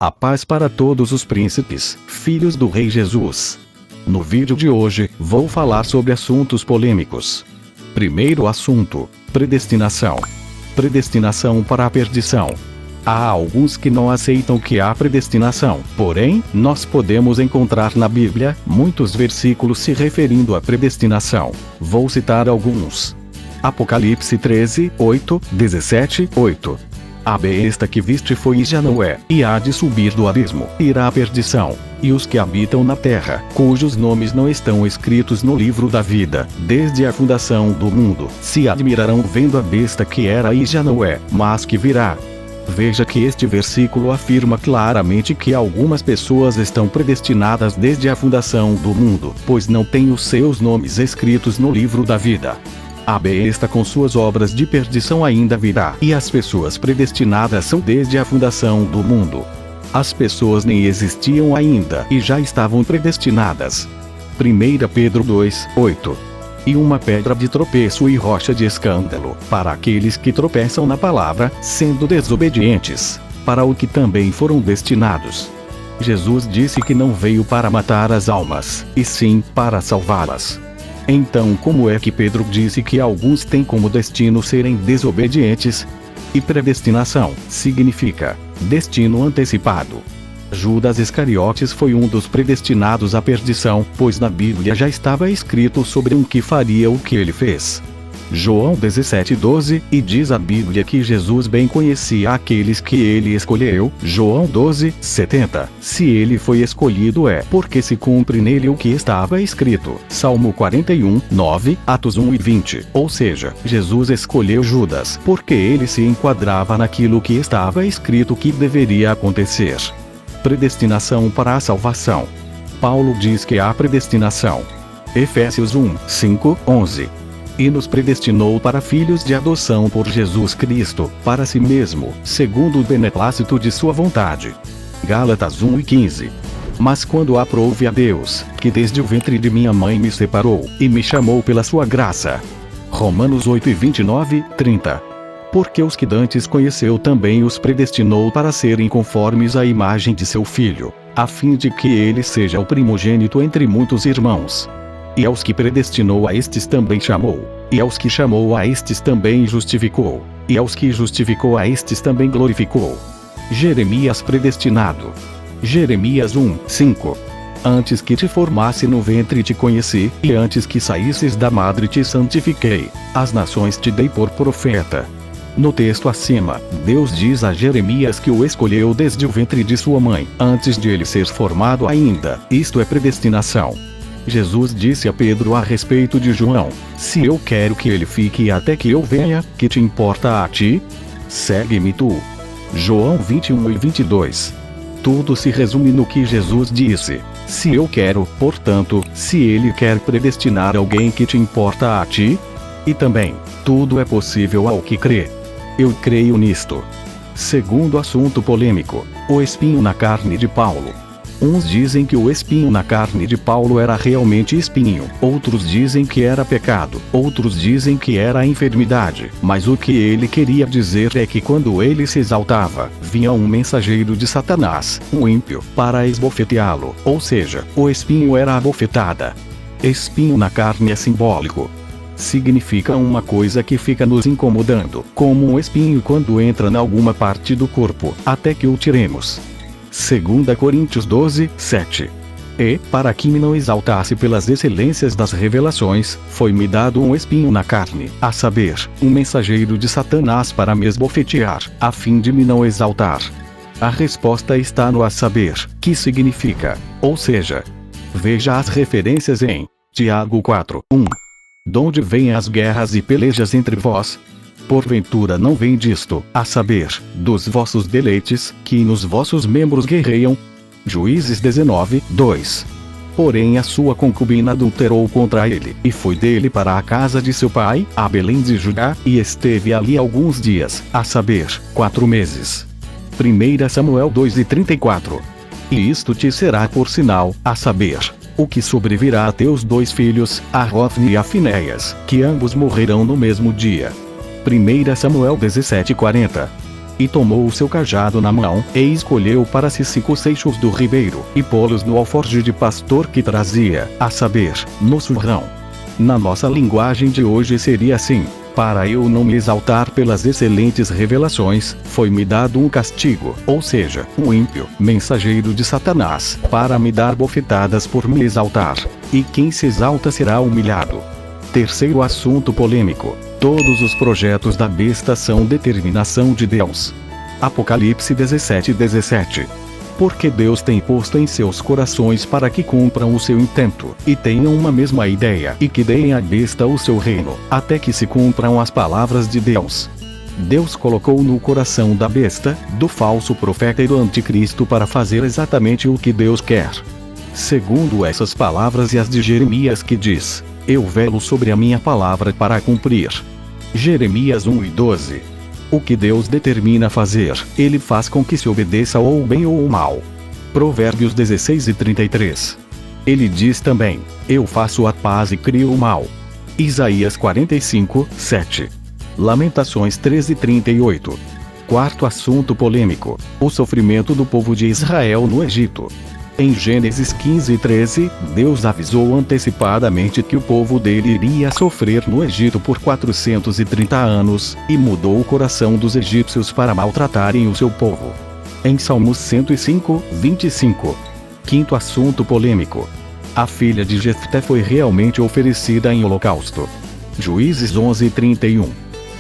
A paz para todos os príncipes, filhos do Rei Jesus. No vídeo de hoje, vou falar sobre assuntos polêmicos. Primeiro assunto: predestinação. Predestinação para a perdição. Há alguns que não aceitam que há predestinação, porém, nós podemos encontrar na Bíblia muitos versículos se referindo à predestinação. Vou citar alguns. Apocalipse 13, 8, 17, 8. A besta que viste foi e já não é, e há de subir do abismo, irá à perdição. E os que habitam na terra, cujos nomes não estão escritos no livro da vida, desde a fundação do mundo, se admirarão vendo a besta que era e já não é, mas que virá. Veja que este versículo afirma claramente que algumas pessoas estão predestinadas desde a fundação do mundo, pois não têm os seus nomes escritos no livro da vida. A besta com suas obras de perdição ainda virá, e as pessoas predestinadas são desde a fundação do mundo. As pessoas nem existiam ainda e já estavam predestinadas. 1 Pedro 2, 8. E uma pedra de tropeço e rocha de escândalo, para aqueles que tropeçam na palavra, sendo desobedientes, para o que também foram destinados. Jesus disse que não veio para matar as almas, e sim, para salvá-las. Então, como é que Pedro disse que alguns têm como destino serem desobedientes? E predestinação significa destino antecipado. Judas Iscariotes foi um dos predestinados à perdição, pois na Bíblia já estava escrito sobre um que faria o que ele fez. João 17:12, e diz a Bíblia que Jesus bem conhecia aqueles que ele escolheu. João 12:70. Se ele foi escolhido é porque se cumpre nele o que estava escrito. Salmo 41:9, Atos 1:20. Ou seja, Jesus escolheu Judas porque ele se enquadrava naquilo que estava escrito que deveria acontecer. Predestinação para a salvação. Paulo diz que há predestinação. Efésios 1:5, 11. E nos predestinou para filhos de adoção por Jesus Cristo, para si mesmo, segundo o beneplácito de sua vontade. Gálatas 1:15. Mas quando aprouve a Deus, que desde o ventre de minha mãe me separou, e me chamou pela sua graça. Romanos 8:29, 30. Porque os que dantes conheceu também os predestinou para serem conformes à imagem de seu Filho, a fim de que ele seja o primogênito entre muitos irmãos. E aos que predestinou a estes também chamou, e aos que chamou a estes também justificou, e aos que justificou a estes também glorificou. Jeremias predestinado. Jeremias 1:5. Antes que te formasse no ventre te conheci, e antes que saísses da madre te santifiquei, as nações te dei por profeta. No texto acima, Deus diz a Jeremias que o escolheu desde o ventre de sua mãe, antes de ele ser formado ainda. Isto é predestinação. Jesus disse a Pedro a respeito de João: se eu quero que ele fique até que eu venha, que te importa a ti? Segue-me tu. João 21:22. Tudo se resume no que Jesus disse: se eu quero, portanto, se ele quer predestinar alguém, que te importa a ti? E também, tudo é possível ao que crê. Eu creio nisto. Segundo assunto polêmico: o espinho na carne de Paulo. Uns dizem que o espinho na carne de Paulo era realmente espinho, outros dizem que era pecado, outros dizem que era enfermidade, mas o que ele queria dizer é que quando ele se exaltava, vinha um mensageiro de Satanás, um ímpio, para esbofeteá-lo, ou seja, o espinho era a bofetada. Espinho na carne é simbólico. Significa uma coisa que fica nos incomodando, como um espinho quando entra em alguma parte do corpo, até que o tiremos. 2 Coríntios 12:7. E, para que me não exaltasse pelas excelências das revelações, foi-me dado um espinho na carne, a saber, um mensageiro de Satanás para me esbofetear, a fim de me não exaltar. A resposta está no a saber, que significa, ou seja, veja as referências em Tiago 4:1. Donde vêm as guerras e pelejas entre vós? Porventura não vem disto, a saber, dos vossos deleites, que nos vossos membros guerreiam? Juízes 19:2. Porém a sua concubina adulterou contra ele, e foi dele para a casa de seu pai, a Belém de Judá, e esteve ali alguns dias, a saber, 4 meses. 1 Samuel 2:34. E isto te será por sinal, a saber, o que sobrevirá a teus 2 filhos, a Hofni e a Finéias, que ambos morrerão no mesmo dia. 1 Samuel 17:40. E tomou o seu cajado na mão, e escolheu para si 5 seixos do ribeiro, e pô-los no alforje de pastor que trazia, a saber, no surrão. Na nossa linguagem de hoje seria assim: para eu não me exaltar pelas excelentes revelações, foi-me dado um castigo, ou seja, um ímpio, mensageiro de Satanás, para me dar bofetadas por me exaltar. E quem se exalta será humilhado. Terceiro assunto polêmico: todos os projetos da besta são determinação de Deus. Apocalipse 17:17. Porque Deus tem posto em seus corações para que cumpram o seu intento, e tenham uma mesma ideia, e que deem à besta o seu reino, até que se cumpram as palavras de Deus. Deus colocou no coração da besta, do falso profeta e do anticristo para fazer exatamente o que Deus quer. Segundo essas palavras e as de Jeremias que diz: eu velo sobre a minha palavra para a cumprir. Jeremias 1:12. O que Deus determina fazer, Ele faz com que se obedeça ou o bem ou o mal. Provérbios 16:33. Ele diz também: eu faço a paz e crio o mal. Isaías 45:7. Lamentações 13:38. Quarto assunto polêmico: o sofrimento do povo de Israel no Egito. Em Gênesis 15:13, Deus avisou antecipadamente que o povo dele iria sofrer no Egito por 430 anos, e mudou o coração dos egípcios para maltratarem o seu povo. Em Salmos 105:25. Quinto assunto polêmico: a filha de Jefté foi realmente oferecida em holocausto. Juízes 11:31.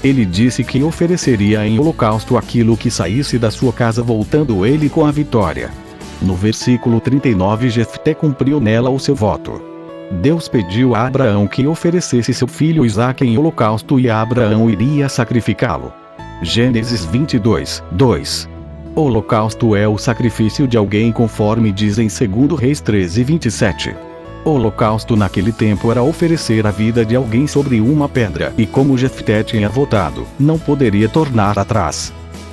Ele disse que ofereceria em holocausto aquilo que saísse da sua casa, voltando ele com a vitória. No versículo 39, Jefté cumpriu nela o seu voto. Deus pediu a Abraão que oferecesse seu filho Isaque em holocausto e Abraão iria sacrificá-lo. Gênesis 22:2. O holocausto é o sacrifício de alguém, conforme diz em 2 Reis 13:27. O holocausto naquele tempo era oferecer a vida de alguém sobre uma pedra, e como Jefté tinha votado, não poderia tornar atrás.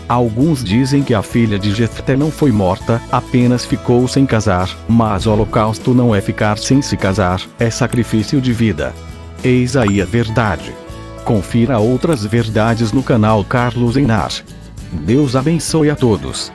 Alguns dizem que a filha de Jefté não foi morta, apenas ficou sem casar, mas o holocausto não é ficar sem se casar, é sacrifício de vida. Eis aí a verdade. Confira outras verdades no canal Carlos Enar. Deus abençoe a todos.